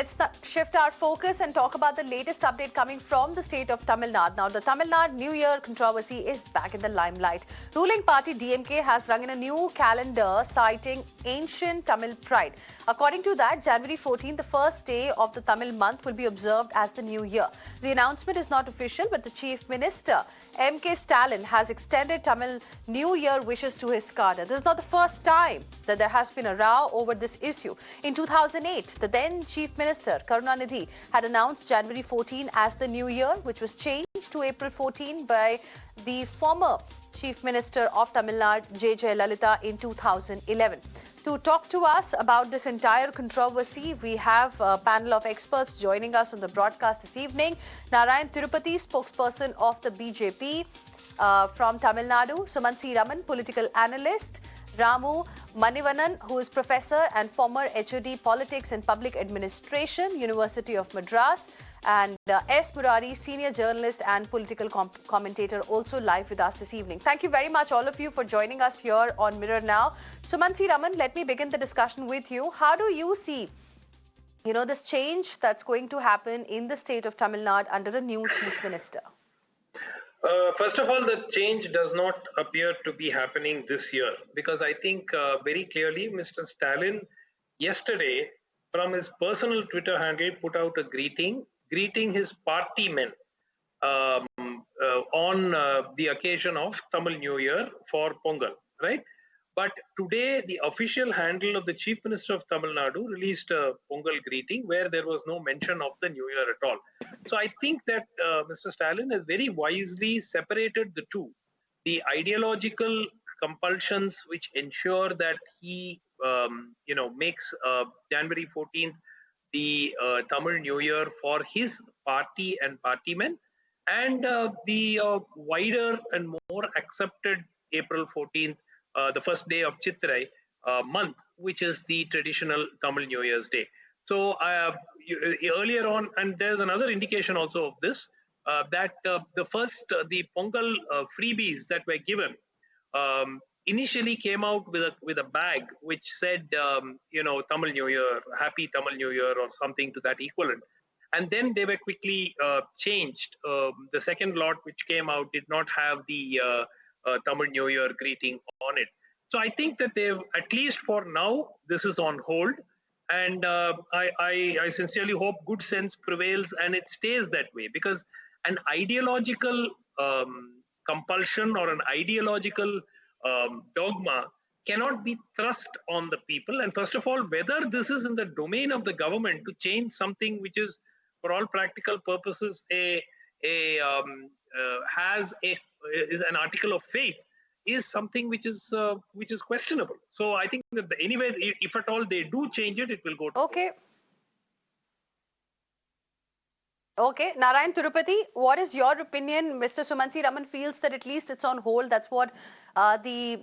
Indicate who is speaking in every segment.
Speaker 1: let's shift our focus and talk about the latest update coming from the state of Tamil Nadu. Now, the Tamil Nadu New Year controversy is back in the limelight. Ruling party DMK has rung in a new calendar citing ancient Tamil pride. According to that, January 14, the first day of the Tamil month, will be observed as the New Year. The announcement is not official, but the Chief Minister, M.K. Stalin, has extended Tamil New Year wishes to his cadre. This is not the first time that there has been a row over this issue. In 2008, the then Chief Minister, Karunanidhi, had announced January 14 as the New Year, which was changed to April 14 by the former Chief Minister of Tamil Nadu, J. Jayalalitha, in 2011. To talk to us about this entire controversy, we have a panel of experts joining us on the broadcast this evening. Narayan Tirupati, spokesperson of the BJP from Tamil Nadu; Sumant Raman, political analyst; Ramu Manivanan, who is professor and former HOD Politics and Public Administration, University of Madras; and S. Murari, senior journalist and political commentator, also live with us this evening. Thank you very much, all of you, for joining us here on Mirror Now. Sumant Raman, let me begin the discussion with you. How do you see, this change that's going to happen in the state of Tamil Nadu under a new chief minister?
Speaker 2: First of all, the change does not appear to be happening this year, because I think very clearly Mr. Stalin yesterday from his personal Twitter handle put out a greeting his party men on the occasion of Tamil New Year for Pongal, right? But today, the official handle of the Chief Minister of Tamil Nadu released a Pongal greeting where there was no mention of the New Year at all. So I think that Mr. Stalin has very wisely separated the two. The ideological compulsions which ensure that he, makes January 14th the Tamil New Year for his party and partymen, and the wider and more accepted April 14th, the first day of Chitrai month, which is the traditional Tamil New Year's Day. So earlier on, and there's another indication also of this, that the Pongal freebies that were given initially came out with a bag which said, Tamil New Year, Happy Tamil New Year, or something to that equivalent. And then they were quickly changed. The second lot which came out did not have the Tamil New Year greeting on it. So I think that they've, at least for now, this is on hold. And I sincerely hope good sense prevails and it stays that way, because an ideological compulsion or an ideological dogma cannot be thrust on the people. And first of all, whether this is in the domain of the government to change something which is, for all practical purposes, is an article of faith, is something which is questionable. So I think that anyway, if at all they do change it, it will go.
Speaker 1: Okay, Narayan Tirupati, what is your opinion? Mr. Sumant Raman feels that at least it's on hold. That's what the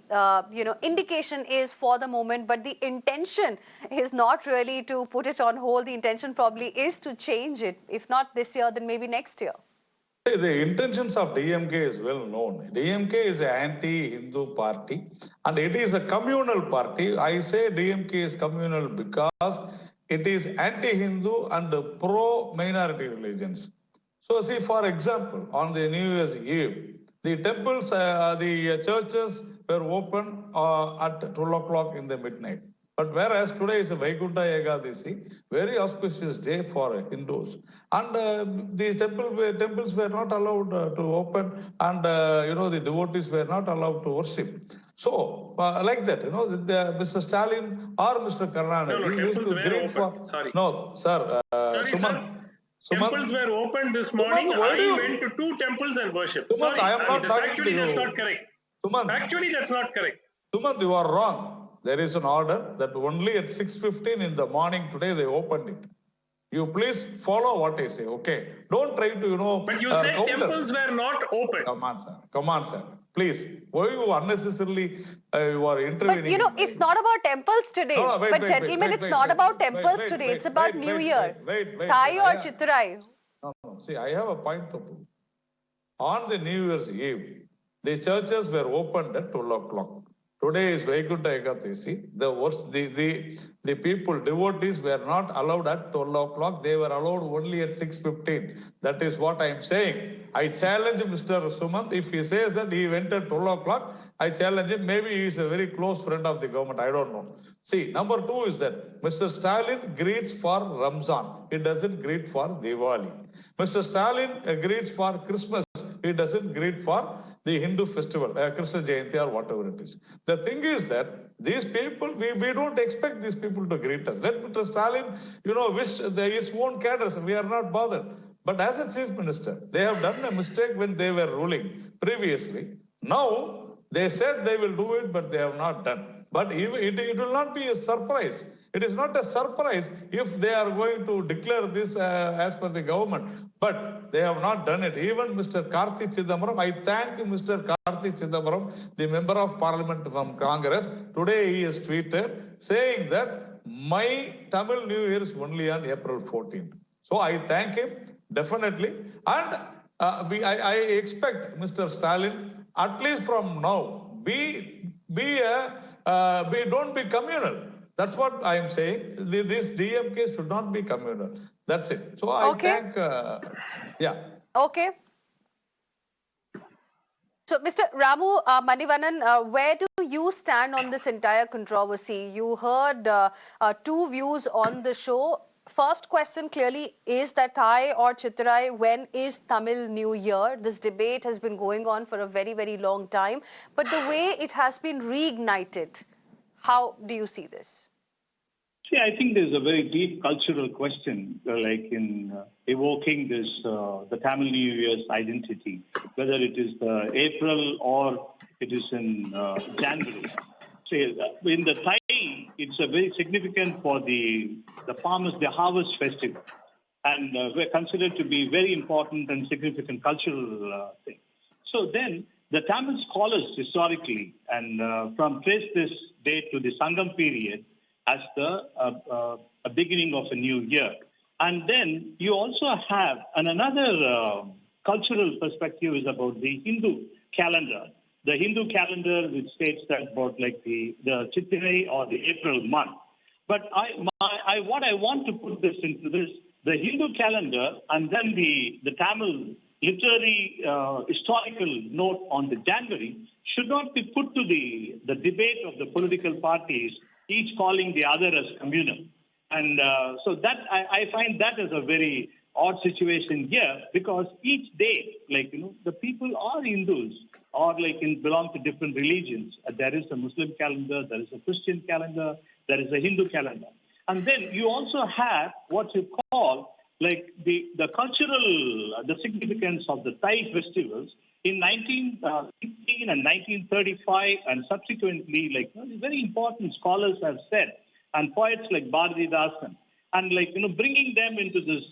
Speaker 1: indication is for the moment. But the intention is not really to put it on hold. The intention probably is to change it. If not this year, then maybe next year.
Speaker 3: The intentions of DMK is well known. DMK is an anti-Hindu party and it is a communal party. I say DMK is communal because it is anti-Hindu and pro-minority religions. So see, for example, on the New Year's Eve, the temples, the churches were open at 12 o'clock in the midnight. But whereas today is a Vaikunta Ekadasi, very auspicious day for Hindus. And the temples were not allowed to open, and the devotees were not allowed to worship. So, like that, Mr. Stalin or Mr. Karnanidhi used to drink for...
Speaker 2: Sorry.
Speaker 3: No, sir.
Speaker 2: Sorry,
Speaker 3: Sumant.
Speaker 2: Temples were opened this morning. I went to 2 temples and worshipped.
Speaker 3: Sumant,
Speaker 2: Sorry,
Speaker 3: I am not talking
Speaker 2: actually,
Speaker 3: to you.
Speaker 2: that's not correct.
Speaker 3: Sumant.
Speaker 2: Actually, that's not correct.
Speaker 3: Sumant, you are wrong. There is an order that only at 6:15 in the morning today they opened it. You please follow what I say, okay? Don't try to,
Speaker 2: But you said temples were not open.
Speaker 3: Come on, sir. Please. Why you unnecessarily you are intervening?
Speaker 1: But, it's not about temples today. Gentlemen, it's not about temples today. It's about New Year. Thai or Chitrai.
Speaker 3: No. See, I have a point to prove. On the New Year's Eve, the churches were opened at 12 o'clock. Today is Vaikuntha Ekadasi. The worst, the people, devotees were not allowed at 12 o'clock. They were allowed only at 6:15. That is what I am saying. I challenge Mr. Sumant. If he says that he went at 12 o'clock, I challenge him. Maybe he is a very close friend of the government. I don't know. See, number two is that Mr. Stalin greets for Ramzan. He doesn't greet for Diwali. Mr. Stalin greets for Christmas. He doesn't greet for the Hindu festival, Krishna Jayanti or whatever it is. The thing is that these people, we don't expect these people to greet us. Let Mr. Stalin, wish his own cadres. We are not bothered. But as a chief minister, they have done a mistake when they were ruling previously. Now, they said they will do it, but they have not done. But it will not be a surprise. It is not a surprise if they are going to declare this as per the government. But they have not done it. Even Mr. Karthi Chidambaram, I thank Mr. Karthi Chidambaram, the member of parliament from Congress. Today he has tweeted saying that my Tamil New Year is only on April 14th. So I thank him definitely. And I expect Mr. Stalin, at least from now, don't be communal. That's what I am saying. This DMK should not be communal. That's it. So I thank,
Speaker 1: Okay. So, Mr. Ramu Manivannan, where do you stand on this entire controversy? You heard two views on the show. First question clearly is that Thai or Chitrai, when is Tamil New Year? This debate has been going on for a very, very long time. But the way it has been reignited, how do you see this?
Speaker 4: See, I think there's a very deep cultural question, like in evoking this, the Tamil New Year's identity, whether it is April or it is in January. See, in the Thai, it's a very significant for the farmers, the harvest festival, and we're considered to be very important and significant cultural thing. So then, the Tamil scholars historically, and from trace this date to the Sangam period, as the beginning of a new year. And then you also have another cultural perspective is about the Hindu calendar. The Hindu calendar, which states that about like the Chitrai or the April month. But what I want to put this into this, the Hindu calendar and then the Tamil literary historical note on the January should not be put to the debate of the political parties, each calling the other as communal. And so that I find that as a very odd situation here, because each day, like, the people are Hindus or belong to different religions. There is a Muslim calendar, there is a Christian calendar, there is a Hindu calendar. And then you also have what you call like the cultural, the significance of the Thai festivals in 1916 and 1935 and subsequently, very important scholars have said, and poets like Bharatidasan, and bringing them into this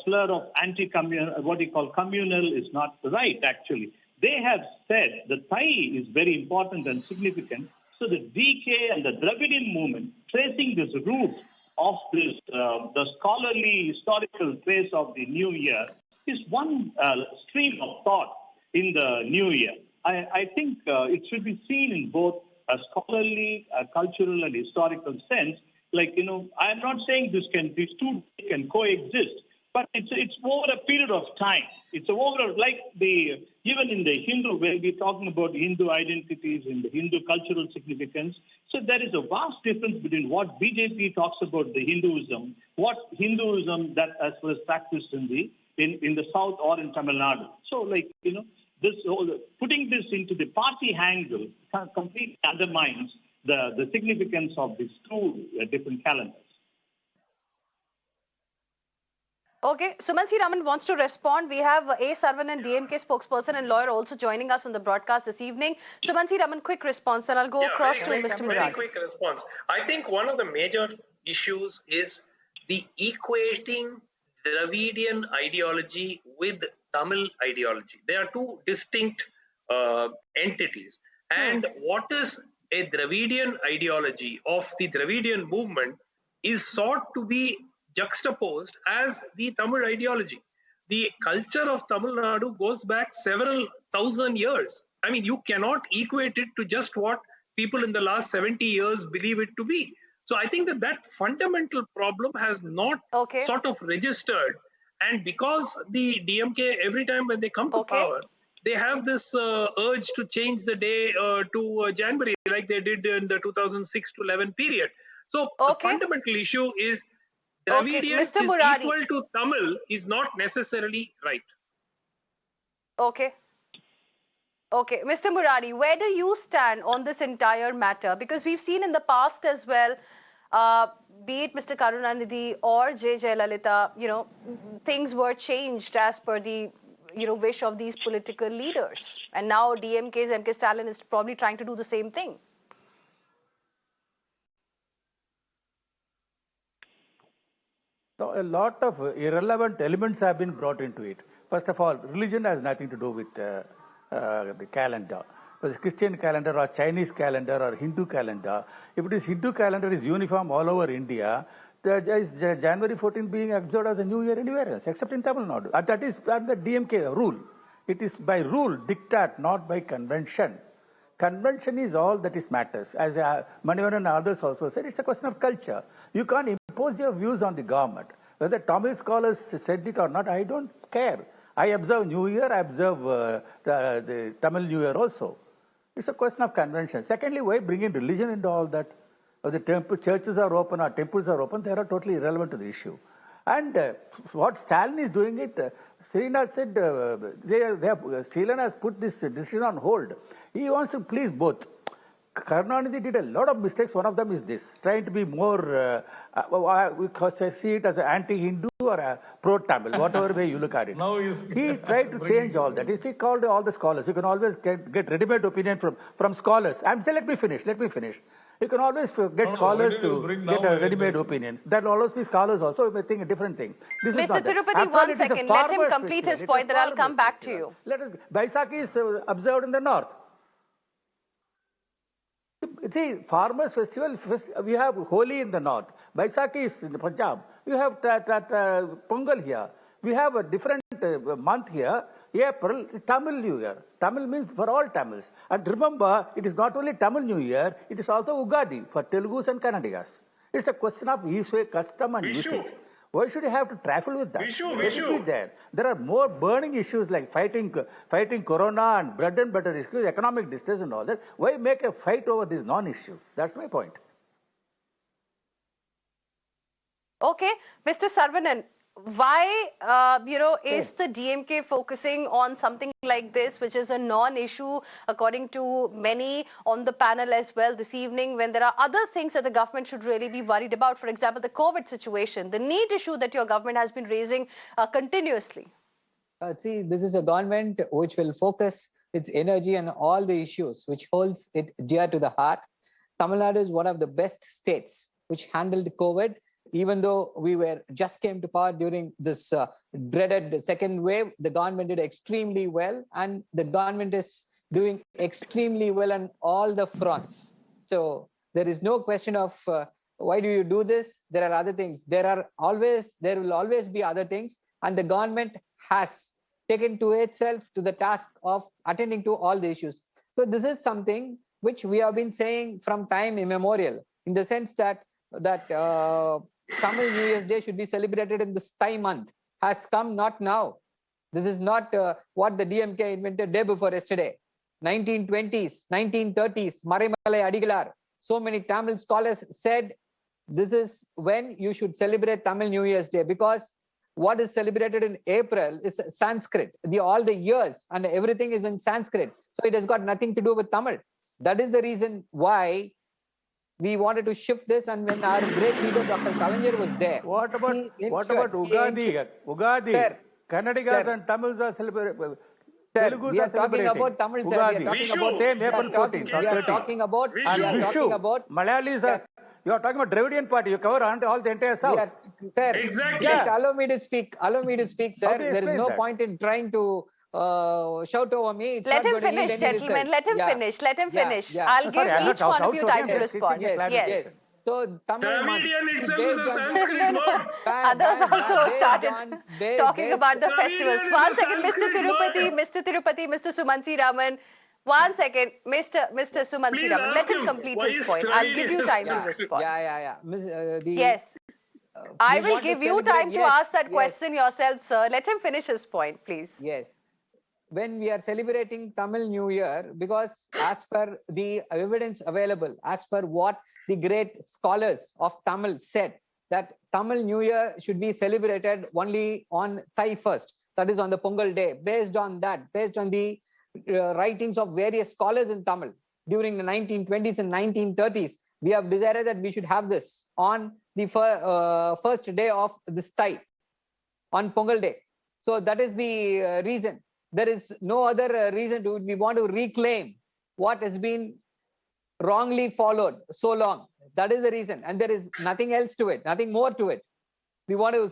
Speaker 4: slur of anti-communal, what you call communal, is not right actually. They have said the Thai is very important and significant. So the DK and the Dravidian movement, tracing this root of this, the scholarly historical trace of the New Year, is one stream of thought in the New Year. I think it should be seen in both a scholarly, cultural, and historical sense. I'm not saying these two can coexist, but it's over a period of time. It's over even in the Hindu, where we're talking about Hindu identities in the Hindu cultural significance. So there is a vast difference between what BJP talks about the Hinduism, what Hinduism that as was practiced in the South or in Tamil Nadu. So this whole, putting this into the party angle completely undermines the significance of these two different calendars.
Speaker 1: Okay, Suman C. Raman wants to respond. We have A. Saravanan, DMK spokesperson and lawyer, also joining us on the broadcast this evening. Suman C. Raman, quick response, then I'll go across to Mr. Murad.
Speaker 2: Very quick response. I think one of the major issues is the equating Dravidian ideology with Tamil ideology. They are two distinct entities. And what is a Dravidian ideology of the Dravidian movement is sought to be juxtaposed as the Tamil ideology. The culture of Tamil Nadu goes back several thousand years. I mean, you cannot equate it to just what people in the last 70 years believe it to be. So I think that fundamental problem has not sort of registered. And because the DMK, every time when they come to power, they have this urge to change the day to January, like they did in the 2006 to 11 period. So the fundamental issue is Dravidian is equal to Tamil is not necessarily right.
Speaker 1: Okay. Okay. Mr. Murari, where do you stand on this entire matter? Because we've seen in the past as well, be it Mr. Karunanidhi or J. Jayalalitha, things were changed as per the wish of these political leaders. And now DMK's M.K. Stalin is probably trying to do the same thing.
Speaker 5: So a lot of irrelevant elements have been brought into it. First of all, religion has nothing to do with the calendar. Whether it's Christian calendar or Chinese calendar or Hindu calendar, if it is Hindu calendar is uniform all over India, there is January 14th being observed as a new year anywhere else, except in Tamil Nadu. And that is the DMK rule. It is by rule, diktat, not by convention. Convention is all that is matters. As Manivan and others also said, it's a question of culture. You can't impose your views on the government. Whether Tamil scholars said it or not, I don't care. I observe New Year, I observe the Tamil New Year also. It's a question of convention. Secondly, why bring in religion into all that? Whether churches are open or temples are open, they are totally irrelevant to the issue. And what Stalin is doing it, Srinath said, Stalin has put this decision on hold. He wants to please both. Karunanidhi did a lot of mistakes. One of them is this, trying to be more, we see it as an anti-Hindu or a pro-Tamil, whatever way you look at it. He tried to change all that. He called all the scholars. You can always get ready-made opinion from scholars. Let me finish. You can always get scholars to get a ready-made opinion. That will always be scholars also may think a different thing.
Speaker 1: Mr. Tirupati, 1 second. Let him complete his point, then I'll come back to you.
Speaker 5: Baisakhi is observed in the north. See, farmers' festival, we have Holi in the north. Baisakhi is in the Punjab. You have Pongal here. We have a different month here. April, Tamil New Year. Tamil means for all Tamils. And remember, it is not only Tamil New Year, it is also Ugadi for Telugus and Kannadigas. It's a question of custom and usage. Why should you have to trifle with that? There are more burning issues like fighting corona and bread and butter issues, economic distress and all that. Why make a fight over these non-issues? That's my point.
Speaker 1: Okay, Mr. Saravanan, why, is the DMK focusing on something like this, which is a non-issue, according to many on the panel as well this evening, when there are other things that the government should really be worried about? For example, the COVID situation, the need issue that your government has been raising continuously.
Speaker 6: See, this is a government which will focus its energy on all the issues, which holds it dear to the heart. Tamil Nadu is one of the best states which handled COVID. Even though we just came to power during this dreaded second wave, the government did extremely well, and the government is doing extremely well on all the fronts. So there is no question of why do you do this? There are other things. There will always be other things, and the government has taken to itself to the task of attending to all the issues. So this is something which we have been saying from time immemorial, in the sense that Tamil New Year's Day should be celebrated in this Thai month, has come not now. This is not what the DMK invented day before yesterday. 1920s, 1930s, Marimalai Adigalar, so many Tamil scholars said this is when you should celebrate Tamil New Year's Day, because what is celebrated in April is Sanskrit. All the years and everything is in Sanskrit. So it has got nothing to do with Tamil. That is the reason why we wanted to shift this, and when our great leader Dr. Kalaignar was there.
Speaker 5: What about Ugadi? Kannadigas and Tamils are celebrating.
Speaker 6: We are talking about Tamil. We are talking about
Speaker 5: Malayalis are. You are talking about Dravidian party. You cover all the entire south.
Speaker 6: Sir,
Speaker 2: exactly.
Speaker 6: Just allow me to speak. Sir. There is no point in trying to shout over me.
Speaker 1: Let him finish, gentlemen. Let him finish. I'll give each one of you time to respond. Yes.
Speaker 6: So
Speaker 2: Dravidian itself is a Sanskrit word.
Speaker 1: Others also started talking about the festivals. 1 second, Mr. Tirupati, Mr. Sumansi Raman. One second, Mr. Sumansi
Speaker 2: Please
Speaker 1: Raman,
Speaker 2: ask
Speaker 1: let him
Speaker 2: him
Speaker 1: complete
Speaker 2: why
Speaker 1: his
Speaker 2: he
Speaker 1: point. I'll
Speaker 2: studied
Speaker 1: give you
Speaker 2: his
Speaker 1: time to
Speaker 2: transcript.
Speaker 1: respond.
Speaker 6: The,
Speaker 1: Yes. I
Speaker 6: we
Speaker 1: will
Speaker 6: want to
Speaker 1: give you
Speaker 6: celebrate-
Speaker 1: time to
Speaker 6: yes,
Speaker 1: ask that
Speaker 6: yes,
Speaker 1: question yourself, sir. Let him finish his point, please.
Speaker 6: Yes. When we are celebrating Tamil New Year, because as per the evidence available, as per what the great scholars of Tamil said, that Tamil New Year should be celebrated only on Thai 1st, that is on the Pongal day. Based on that, based on the writings of various scholars in Tamil during the 1920s and 1930s, we have decided that we should have this on the first day of this Thai, on Pongal day. So that is the reason. There is no other reason to it. We want to reclaim what has been wrongly followed so long. That is the reason. And there is nothing else to it, nothing more to it. We want to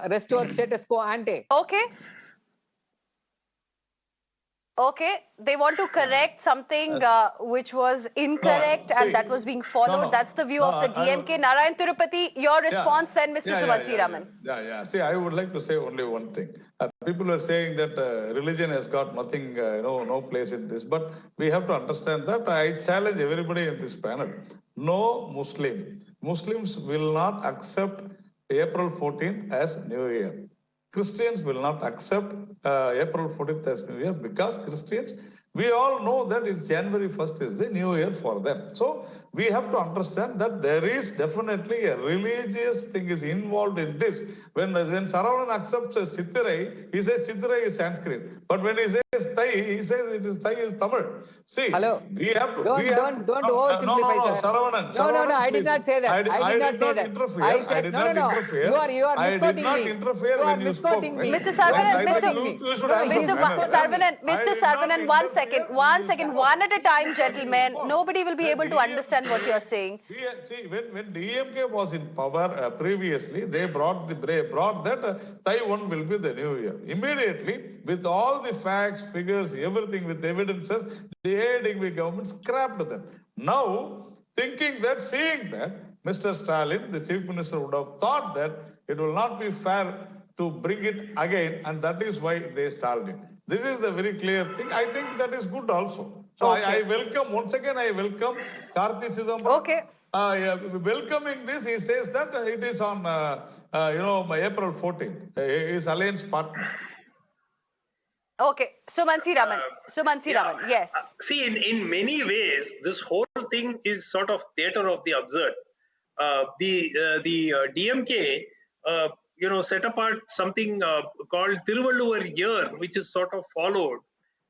Speaker 6: restore status quo ante.
Speaker 1: Okay. Okay, they want to correct something which was incorrect and that was being followed. That's the view of the DMK. Narayan Tirupati, your response then, Mr. Sumansi Raman.
Speaker 3: Yeah. See, I would like to say only one thing. People are saying that religion has got nothing, no place in this. But we have to understand that I challenge everybody in this panel. No Muslims will not accept April 14th as New Year. Christians will not accept April 14th as New Year because Christians, we all know that it's January 1st is the New Year for them. So we have to understand that there is definitely a religious thing is involved in this. When Saravanan accepts Sithirai, he says Sithirai is Sanskrit. But when he says Thai, he says it is Thai is Tamil. See,
Speaker 6: Hello.
Speaker 3: we have to...
Speaker 6: Don't oversimplify, sir.
Speaker 3: Saravanan.
Speaker 6: No, I did not say that. I did not say that.
Speaker 3: Interfere.
Speaker 6: I said, no. You are misquoting me.
Speaker 3: I did not interfere when you spoke.
Speaker 1: Mr. Saravanan, Mr. Saravanan, one second, one at a time, gentlemen. Nobody will be able to understand what you're saying.
Speaker 3: See, when DMK was in power previously, they brought that Taiwan will be the New Year. Immediately, with all the facts, figures, everything with evidences, the ADMK government scrapped them. Now, seeing that, Mr. Stalin, the chief minister, would have thought that it will not be fair to bring it again, and that is why they stalled it. This is the very clear thing. I think that is good also. So I welcome, once again, I welcome Karthi Chidambaram.
Speaker 1: Okay.
Speaker 3: Welcoming this, he says that it is on, April 14th, his alliance partner.
Speaker 1: Okay, Sumansi Raman, yes.
Speaker 2: See, in many ways, this whole thing is sort of theater of the absurd. The DMK, set apart something called Thiruvalluvar Year, which is sort of followed,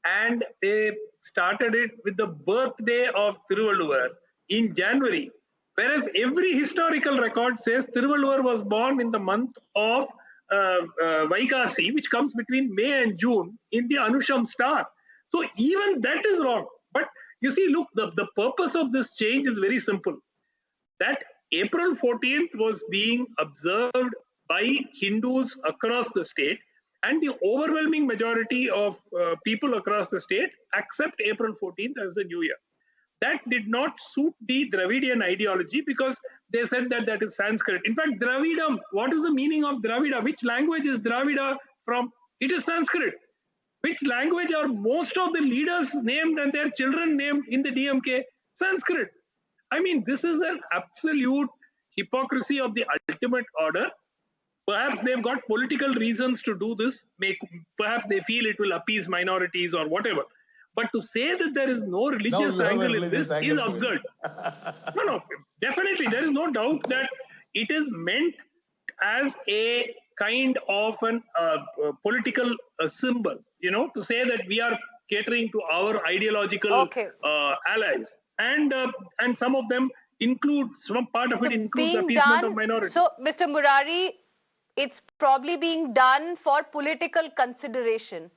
Speaker 2: and they started it with the birthday of Thiruvalluvar in January, whereas every historical record says Thiruvalluvar was born in the month of Vaikasi, which comes between May and June in the Anusham star. So even that is wrong. But you see, look, the purpose of this change is very simple. That April 14th was being observed by Hindus across the state, and the overwhelming majority of people across the state accept April 14th as the New Year. That did not suit the Dravidian ideology because they said that is Sanskrit. In fact, Dravidam, what is the meaning of Dravida? Which language is Dravida from? It is Sanskrit. Which language are most of the leaders named and their children named in the DMK? Sanskrit. I mean, this is an absolute hypocrisy of the ultimate order. Perhaps they've got political reasons to do this. Perhaps they feel it will appease minorities or whatever. But to say that there is no religious angle in this is absurd. No, definitely. There is no doubt that it is meant as a kind of an political symbol, to say that we are catering to our ideological allies. And some of them include, some part of it includes the appeasement of minorities.
Speaker 1: So, Mr. Murari, it's probably being done for political consideration.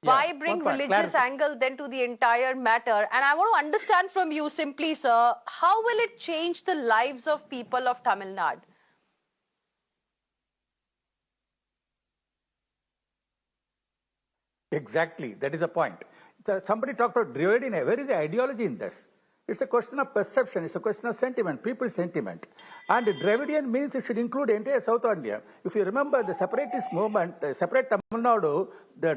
Speaker 1: Why bring religious angle then to the entire matter? And I want to understand from you simply, sir, how will it change the lives of people of Tamil Nadu?
Speaker 5: Exactly, that is the point. Somebody talked about Dravidian. Where is the ideology in this? It's a question of perception. It's a question of sentiment, people's sentiment. And Dravidian means it should include entire South India. If you remember the separatist movement, separate Tamil Nadu, the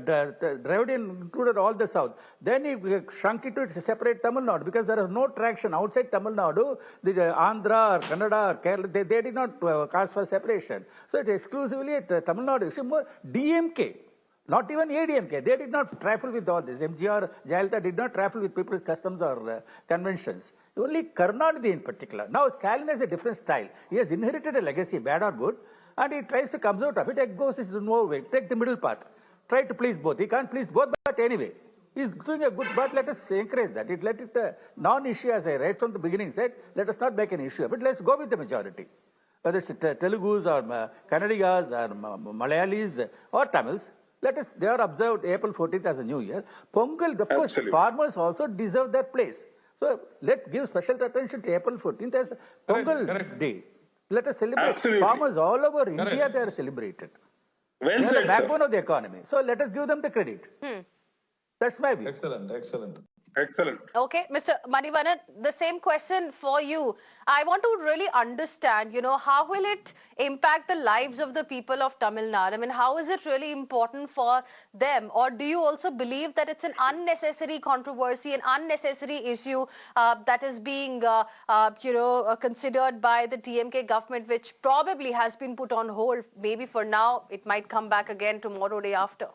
Speaker 5: Dravidian included all the South. Then he shrunk it to separate Tamil Nadu because there is no traction outside Tamil Nadu. The Andhra or Kannada or Kerala, they did not cast for separation. So it is exclusively a Tamil Nadu issue. More DMK. Not even ADMK. They did not trifle with all this. MGR, Jayalalitha did not trifle with people's customs or conventions. Only Karnataka in particular. Now Stalin has a different style. He has inherited a legacy, bad or good, and he tries to come out of it and goes the no way. Take the middle path. Try to please both. He can't please both, but anyway. He's doing a good, but let us encourage that. Let it a non-issue, as I right from the beginning said, let us not make an issue of it. Let's go with the majority. Whether it's Telugus or Kannadigas or Malayalis or Tamils, they are observed April 14th as a new year. Pongal, of course, farmers also deserve their place. So let's give special attention to April 14th as Pongal Day. Let us celebrate.
Speaker 2: Absolutely.
Speaker 5: Farmers all over India, they are celebrated.
Speaker 2: Well
Speaker 5: they are
Speaker 2: said,
Speaker 5: the backbone of the economy. So let us give them the credit. That's my view.
Speaker 3: Excellent, excellent.
Speaker 2: Excellent.
Speaker 1: Okay, Mr. Manivannan, the same question for you. I want to really understand, how will it impact the lives of the people of Tamil Nadu? I mean, how is it really important for them? Or do you also believe that it's an unnecessary controversy, an unnecessary issue that is being, considered by the DMK government, which probably has been put on hold? Maybe for now, it might come back again tomorrow, day after.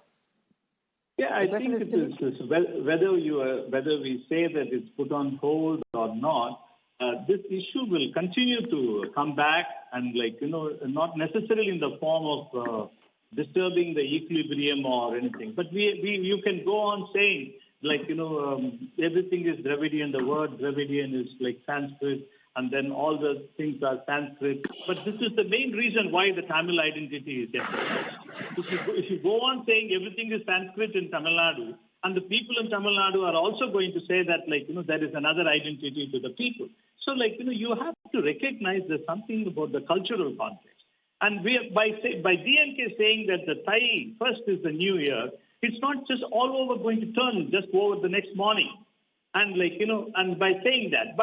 Speaker 4: Yeah, I think it is whether we say that it's put on hold or not, this issue will continue to come back and not necessarily in the form of disturbing the equilibrium or anything. But you can go on saying everything is Dravidian, the word Dravidian is like Sanskrit, and then all the things are Sanskrit. But this is the main reason why the Tamil identity is emphasized. If you go on saying everything is Sanskrit in Tamil Nadu, and the people in Tamil Nadu are also going to say that, there is another identity to the people. So, you have to recognize there's something about the cultural context. And by DMK saying that the Thai first is the new year, it's not just all over going to turn just over the next morning. And and by saying that,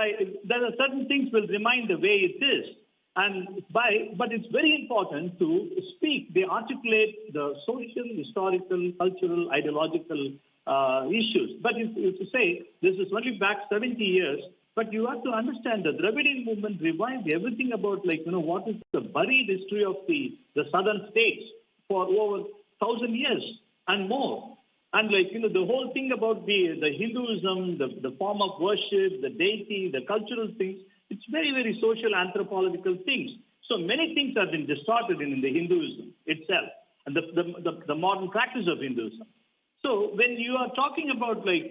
Speaker 4: there are certain things will remain the way it is. But it's very important to speak. They articulate the social, historical, cultural, ideological issues. But if you say this is only back 70 years, but you have to understand the Dravidian movement revived everything about what is the buried history of the southern states for over 1,000 years and more. And the whole thing about the Hinduism, the form of worship, the deity, the cultural things, it's very, very social anthropological things. So many things have been distorted in the Hinduism itself and the modern practice of Hinduism. So when you are talking about you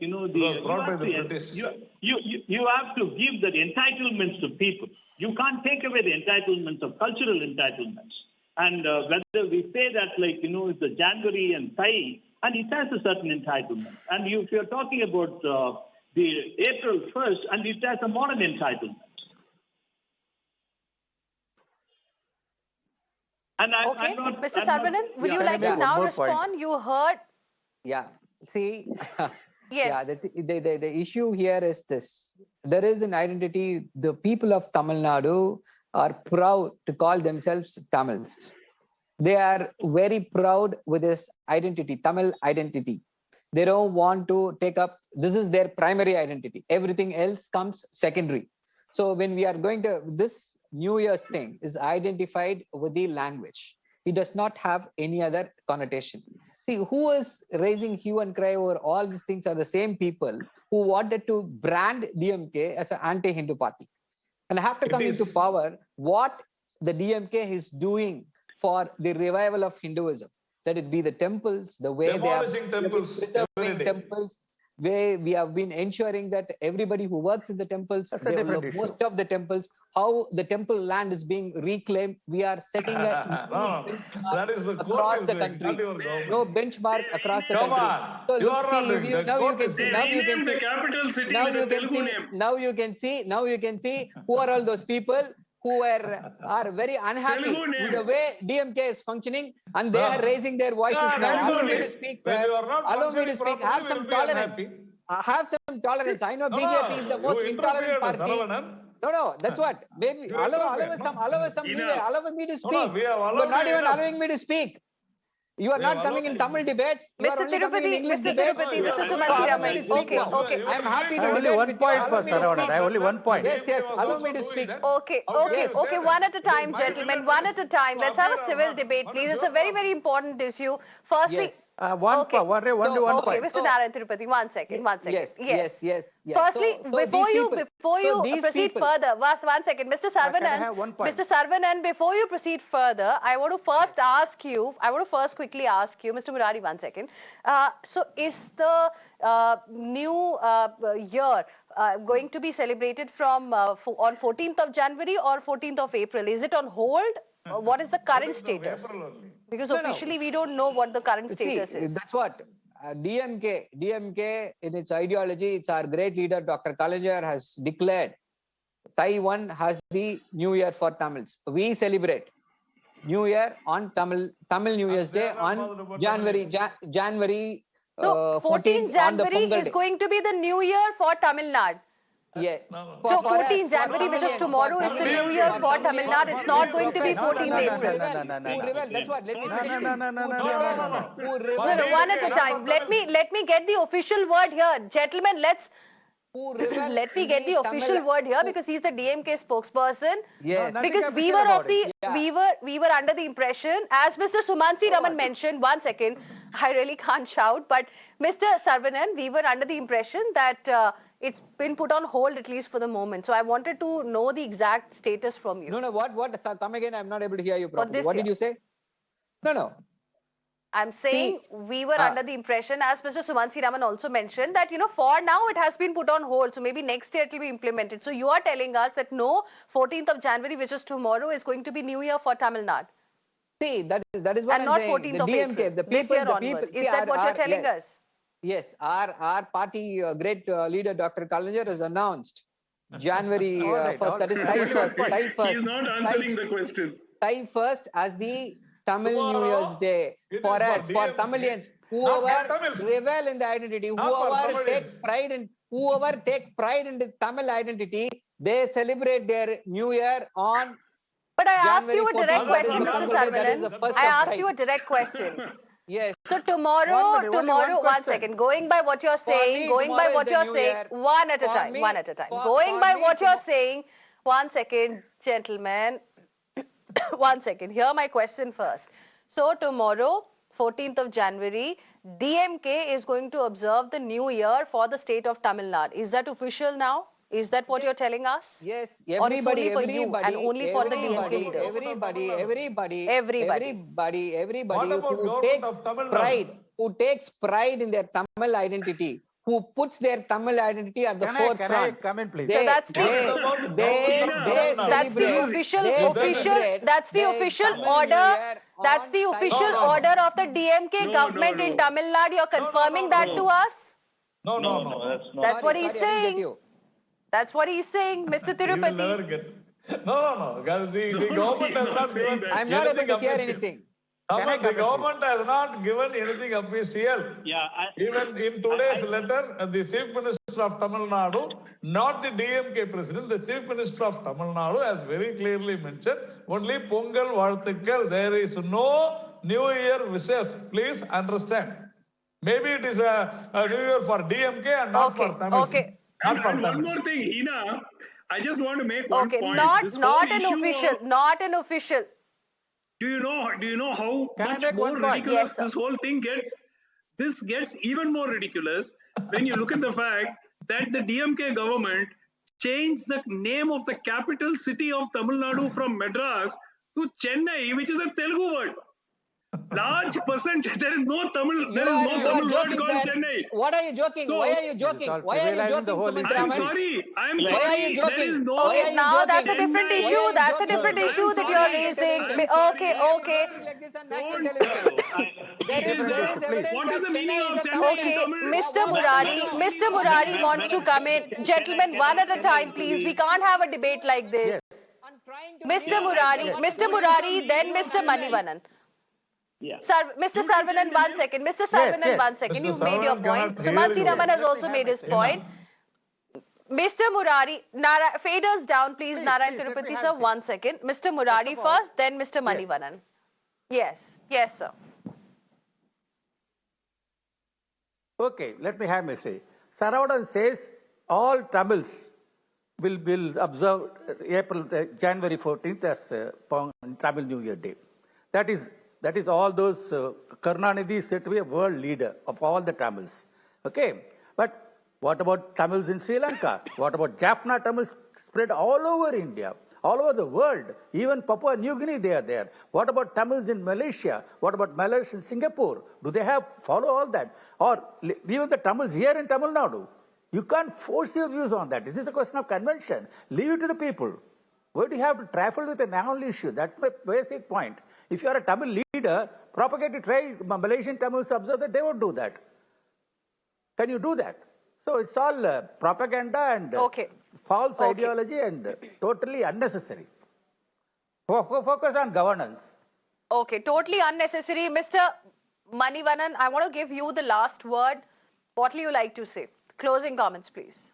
Speaker 4: have to give the entitlements to people. You can't take away the entitlements of cultural entitlements. And whether we say that it's the January and Thai, and it has a certain entitlement. And if you're talking about the April 1st, and it has a modern entitlement. And
Speaker 1: okay, Mr. Saravanan, will you like to now respond? You heard.
Speaker 6: Yeah. See.
Speaker 1: Yes.
Speaker 6: Yeah. The issue here is this: there is an identity. The people of Tamil Nadu are proud to call themselves Tamils. They are very proud with this identity, Tamil identity. They don't want to take up, this is their primary identity. Everything else comes secondary. So when we are going to, this New Year's thing is identified with the language. It does not have any other connotation. See, who is raising hue and cry over all these things are the same people who wanted to brand DMK as an anti-Hindu party. And after coming into power, what the DMK is doing for the revival of Hinduism, let it be the temples, the way they are preserving temples, where we have been ensuring that everybody who works in the temples, most of the temples, how the temple land is being reclaimed, we are setting a
Speaker 3: that is the
Speaker 6: across the country. No benchmark across the country. So now you can see who are all those people who are very unhappy with the way DMK is functioning, and they are raising their voices now. Allow me to speak, sir. Allow me to speak. Have some tolerance. have some tolerance. I know BJP is the most intolerant party. No, that's what. Maybe allow us some leeway. Allow me to speak.
Speaker 3: we have
Speaker 6: You are
Speaker 3: allowed
Speaker 6: not
Speaker 3: you
Speaker 6: even
Speaker 3: enough.
Speaker 6: allowing me to speak. You are
Speaker 3: We have
Speaker 6: not coming in
Speaker 3: allowed
Speaker 6: Tamil debates. You are
Speaker 1: Mr.
Speaker 6: only coming in
Speaker 1: Tirupati,
Speaker 6: English
Speaker 1: Mr.
Speaker 6: debates.
Speaker 1: Tirupati,
Speaker 3: You
Speaker 1: Mr.
Speaker 3: are
Speaker 1: Sumansi
Speaker 3: allowed
Speaker 1: Raman.
Speaker 3: to speak.
Speaker 1: Okay,
Speaker 3: You-
Speaker 1: okay.
Speaker 3: you-
Speaker 6: I'm happy to
Speaker 5: Only
Speaker 6: debate
Speaker 5: one
Speaker 6: with you.
Speaker 5: point
Speaker 6: Allow
Speaker 5: for
Speaker 6: me to
Speaker 5: Saravanan.
Speaker 6: speak.
Speaker 5: I only one point.
Speaker 6: Yes, allow me to speak.
Speaker 1: Okay, one at a time, gentlemen, one at a time. Let's have a civil debate, please. It's a very, very important issue. Firstly,
Speaker 6: Yes.
Speaker 1: okay.
Speaker 5: Only one
Speaker 1: Okay,
Speaker 5: point.
Speaker 1: Mr. Narayan Tirupati, one second.
Speaker 6: Yes.
Speaker 1: Firstly, before you
Speaker 6: these
Speaker 1: proceed
Speaker 6: people-
Speaker 1: further, one second, Mr.
Speaker 5: Can I
Speaker 1: Saravanan,
Speaker 5: have one point?
Speaker 1: Mr. Saravanan, before you proceed further, I want to first quickly ask you, Mr. Murari, one second. So, is the new year going to be celebrated from on 14th of January or 14th of April? Is it on hold? What is the current status? Because
Speaker 6: No.
Speaker 1: officially we don't know what the current status
Speaker 6: See,
Speaker 1: is.
Speaker 6: that's what. DMK in its ideology, it's our great leader, Dr. Kalaignar, has declared Taiwan has the New Year for Tamils. We celebrate New Year on Tamil New Year's Day on January
Speaker 1: So 14th
Speaker 6: 14th on the
Speaker 1: January
Speaker 6: Pongal
Speaker 1: is
Speaker 6: day.
Speaker 1: going to be the new year for Tamil Nadu.
Speaker 6: Yeah.
Speaker 1: So
Speaker 6: For us,
Speaker 1: 14th
Speaker 6: for
Speaker 1: January, which is
Speaker 6: Tamilians,
Speaker 1: tomorrow,
Speaker 6: for
Speaker 1: is the
Speaker 6: Tamilians,
Speaker 1: new year for
Speaker 6: Tamilians,
Speaker 1: Tamil Nadu. It's not going to be 14th April.
Speaker 6: Who rebel? That's what. Let me finish.
Speaker 3: No.
Speaker 6: Who rebel?
Speaker 1: No, one at a time. Let me get the official word here, gentlemen.
Speaker 6: Who rebel
Speaker 1: Let me
Speaker 6: in
Speaker 1: get the official
Speaker 6: Tamil-
Speaker 1: word here because he's the DMK spokesperson.
Speaker 6: Yes.
Speaker 5: Nothing
Speaker 1: Because we
Speaker 5: official
Speaker 1: were
Speaker 5: about
Speaker 1: of the
Speaker 5: it.
Speaker 6: Yeah.
Speaker 1: we were under the impression, as Mr. Sumansi Raman mentioned, one second, I really can't shout, but Mr. Saravanan, we were under the impression that it's been put on hold at least for the moment. So I wanted to know the exact status from you.
Speaker 6: No. What? Sir, come again. I'm not able to hear you properly.
Speaker 1: this
Speaker 6: What did
Speaker 1: year.
Speaker 6: you say? No.
Speaker 1: I'm saying
Speaker 6: See,
Speaker 1: we were under the impression, as Mr. Sumansi Raman also mentioned, that, for now it has been put on hold. So maybe next year it will be implemented. So you are telling us that no, 14th of January, which is tomorrow, is going to be New Year for Tamil Nadu.
Speaker 6: See, that is what
Speaker 1: And
Speaker 6: I'm
Speaker 1: not
Speaker 6: saying.
Speaker 1: 14th
Speaker 6: The
Speaker 1: of
Speaker 6: DMK,
Speaker 1: April,
Speaker 6: the
Speaker 1: this
Speaker 6: people,
Speaker 1: year
Speaker 6: the
Speaker 1: onwards.
Speaker 6: people.
Speaker 1: Is that what you're telling
Speaker 6: yes.
Speaker 1: us?
Speaker 6: Yes, our party great leader Dr. Kalaignar has announced January
Speaker 5: All right,
Speaker 6: 1st.
Speaker 5: all
Speaker 6: That is
Speaker 5: right.
Speaker 6: Thai
Speaker 5: Only
Speaker 6: first.
Speaker 5: one point.
Speaker 6: Thai first.
Speaker 2: He is not answering the question.
Speaker 6: Thai first as the Tamil New
Speaker 3: Tomorrow,
Speaker 6: Year's Day
Speaker 3: it
Speaker 6: for
Speaker 3: is for
Speaker 6: us, for
Speaker 3: DMK.
Speaker 6: Tamilians.
Speaker 3: Not for
Speaker 6: Whoever
Speaker 3: Tamils.
Speaker 6: revel in the identity,
Speaker 3: Not for
Speaker 6: whoever
Speaker 3: Tamilians.
Speaker 6: take pride in the Tamil identity, they celebrate their New Year on.
Speaker 1: But I asked you a
Speaker 6: January
Speaker 1: direct
Speaker 6: 14th.
Speaker 1: question,
Speaker 3: That
Speaker 1: Mr.
Speaker 3: is the
Speaker 1: Saravanan.
Speaker 6: first
Speaker 1: I
Speaker 6: of
Speaker 1: asked
Speaker 6: Thai.
Speaker 1: you a direct question.
Speaker 6: Yes.
Speaker 1: So tomorrow,
Speaker 5: One minute, only one
Speaker 1: one
Speaker 5: question.
Speaker 1: second, going by what you're saying,
Speaker 6: me,
Speaker 1: going by
Speaker 6: tomorrow
Speaker 1: what
Speaker 6: is
Speaker 1: you're
Speaker 6: the New
Speaker 1: saying,
Speaker 6: Year.
Speaker 1: one at a
Speaker 6: For
Speaker 1: time,
Speaker 6: me-
Speaker 1: one at a time.
Speaker 6: for-
Speaker 1: Going
Speaker 6: for
Speaker 1: by
Speaker 6: me,
Speaker 1: what you're saying, one second, gentlemen, one second. Hear my question first. So tomorrow, 14th of January, DMK is going to observe the new year for the state of Tamil Nadu. Is that official now? Is that what you're telling us?
Speaker 6: Yes,
Speaker 1: Or it's only
Speaker 6: everybody,
Speaker 1: for you and only for the DMK leaders?
Speaker 6: everybody
Speaker 3: What about government of Tamil Nadu?
Speaker 6: who takes pride in their Tamil identity, who puts their Tamil identity at the
Speaker 5: Can I
Speaker 6: forefront.
Speaker 5: come in, please?
Speaker 1: So that's the- That's the official order. That's the official order of the DMK
Speaker 2: No,
Speaker 1: government
Speaker 2: no,
Speaker 1: in
Speaker 2: no.
Speaker 1: Tamil Nadu. You're confirming that to us?
Speaker 3: No.
Speaker 2: That's not.
Speaker 1: That's what he's saying. That's what he's saying, Mr.
Speaker 3: He will never
Speaker 1: Tirupati.
Speaker 3: get. No. The government has
Speaker 2: he's not
Speaker 3: not
Speaker 2: saying
Speaker 3: given.
Speaker 2: that.
Speaker 6: I'm not able
Speaker 3: anything
Speaker 6: to hear
Speaker 3: official.
Speaker 6: anything.
Speaker 3: The government has not given anything official.
Speaker 4: Yeah,
Speaker 3: Even in today's letter, the Chief Minister of Tamil Nadu, not the DMK President, the Chief Minister of Tamil Nadu has very clearly mentioned only Pongal Valthukal. There is no New Year wishes. Please understand. Maybe it is a New Year for DMK and not
Speaker 1: Okay,
Speaker 3: for Tamils.
Speaker 1: okay.
Speaker 3: Not for
Speaker 2: And one
Speaker 3: Tamils.
Speaker 2: more thing, Hina, I just want to make one
Speaker 1: Okay,
Speaker 2: point.
Speaker 1: not
Speaker 2: This
Speaker 1: not
Speaker 2: whole
Speaker 1: an
Speaker 2: issue
Speaker 1: official,
Speaker 2: of-
Speaker 1: not an official.
Speaker 2: Do you know how
Speaker 5: Can I
Speaker 2: much
Speaker 5: make
Speaker 2: more
Speaker 5: one point?
Speaker 2: ridiculous
Speaker 1: Yes, sir.
Speaker 2: this whole thing gets? This gets even more ridiculous when you look at the fact that the DMK government changed the name of the capital city of Tamil Nadu from Madras to Chennai, which is a Telugu word. Large percentage. There is no Tamil. There is no
Speaker 6: You are
Speaker 2: Tamil word
Speaker 6: joking,
Speaker 2: called
Speaker 6: sir.
Speaker 2: Chennai.
Speaker 6: What are you joking?
Speaker 2: So-
Speaker 6: Why are you joking?
Speaker 5: It's
Speaker 6: Why are you
Speaker 5: realizing the
Speaker 6: joking,
Speaker 5: whole
Speaker 6: Sumit
Speaker 5: issue.
Speaker 2: I'm
Speaker 6: Raman?
Speaker 2: sorry. I'm
Speaker 6: Why are
Speaker 2: sorry.
Speaker 6: you
Speaker 2: There
Speaker 6: joking?
Speaker 2: is no.
Speaker 6: Why
Speaker 1: Okay,
Speaker 6: are you
Speaker 1: now that's a
Speaker 6: joking?
Speaker 1: different
Speaker 6: Why are
Speaker 1: issue.
Speaker 6: you
Speaker 1: That's a
Speaker 6: joking?
Speaker 1: different
Speaker 2: I'm
Speaker 1: issue that
Speaker 2: sorry.
Speaker 1: you're raising.
Speaker 2: I'm sorry.
Speaker 1: Okay, okay.
Speaker 6: Like this on national
Speaker 2: Don't-
Speaker 6: television. There is
Speaker 5: Different issue, please.
Speaker 6: evidence
Speaker 2: What is
Speaker 6: that
Speaker 2: the meaning
Speaker 6: Chennai
Speaker 2: of
Speaker 6: is a
Speaker 2: Chennai in
Speaker 6: Tamil.
Speaker 1: Okay,
Speaker 2: Tamil?
Speaker 1: Mr. Murari wants to come in. Gentlemen, one at a time, please. We can't have a debate like this.
Speaker 6: I'm trying to
Speaker 1: Mr.
Speaker 6: read-
Speaker 1: Murari, then Mr. Manivanan.
Speaker 4: Yeah.
Speaker 1: Mr. Saravanan, one second. Mr. Saravanan,
Speaker 5: yes.
Speaker 1: one second.
Speaker 3: Mr.
Speaker 1: You've made your
Speaker 3: Saravanan
Speaker 1: point.
Speaker 3: cannot
Speaker 1: Sumansi
Speaker 3: hear you.
Speaker 1: Raman has also made his point. Mr. Murari, faders down, please. Narayan
Speaker 5: please, let me
Speaker 1: Tirupati,
Speaker 5: have
Speaker 1: sir,
Speaker 5: it.
Speaker 1: 1 second. Mr. Murari first, then Mr. Manivanan. Yes, yes, sir.
Speaker 5: Okay, let me have my say. Saravanan says all Tamils will observe January 14th as Tamil New Year Day. That is all those Karunanidhi is said to be a world leader of all the Tamils. Okay, but what about Tamils in Sri Lanka? What about Jaffna Tamils spread all over India, all over the world? Even Papua New Guinea, they are there. What about Tamils in Malaysia? What about Malays in Singapore? Do they follow all that? Or even the Tamils here in Tamil Nadu? You can't force your views on that. This is a question of convention. Leave it to the people. Why do you have to trifle with a national issue? That's my basic point. If you are a Tamil leader, propagate it, try Malaysian Tamils to observe that, they won't do that. Can you do that? So it's all propaganda and false ideology and totally unnecessary. Focus on governance.
Speaker 1: Okay, totally unnecessary. Mr. Manivanan, I want to give you the last word. What will you like to say? Closing comments, please.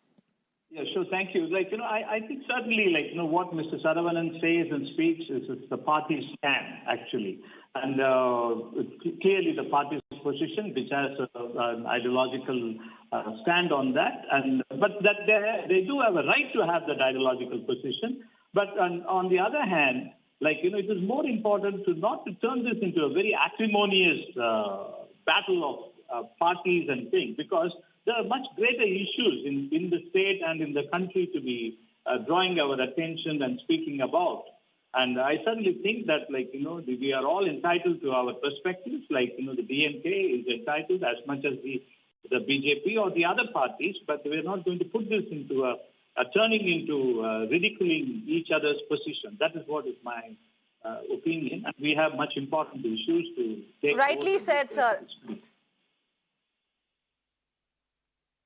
Speaker 4: Yeah, sure. Thank you. I think certainly, what Mr. Saravanan says and speaks is the party's stand, actually. And clearly the party's position, which has an ideological stand on that. But that they do have a right to have that ideological position. But on the other hand, it is more important not to turn this into a very acrimonious battle of parties and things, because there are much greater issues in the state and in the country to be drawing our attention and speaking about. And I certainly think that, we are all entitled to our perspectives. The DMK is entitled as much as the BJP or the other parties, but we're not going to put this into turning into ridiculing each other's position. That is what is my opinion. And we have much important issues to take.
Speaker 1: Rightly said, sir.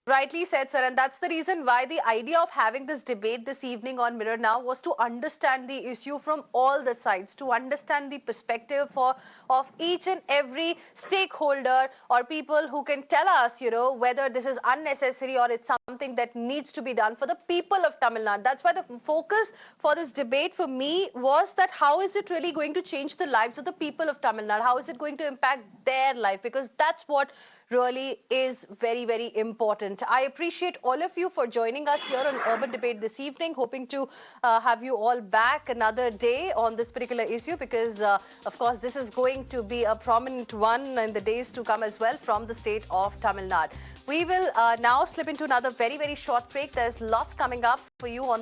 Speaker 1: Rightly said, sir. And that's the reason why the idea of having this debate this evening on Mirror Now was to understand the issue from all the sides, to understand the perspective of each and every stakeholder or people who can tell us, whether this is unnecessary or it's something that needs to be done for the people of Tamil Nadu. That's why the focus for this debate for me was that how is it really going to change the lives of the people of Tamil Nadu? How is it going to impact their life? Because that's what really is very, very important. I appreciate all of you for joining us here on Urban Debate this evening. Hoping to have you all back another day on this particular issue, because, of course, this is going to be a prominent one in the days to come as well from the state of Tamil Nadu. We will now slip into another very, very short break. There's lots coming up for you on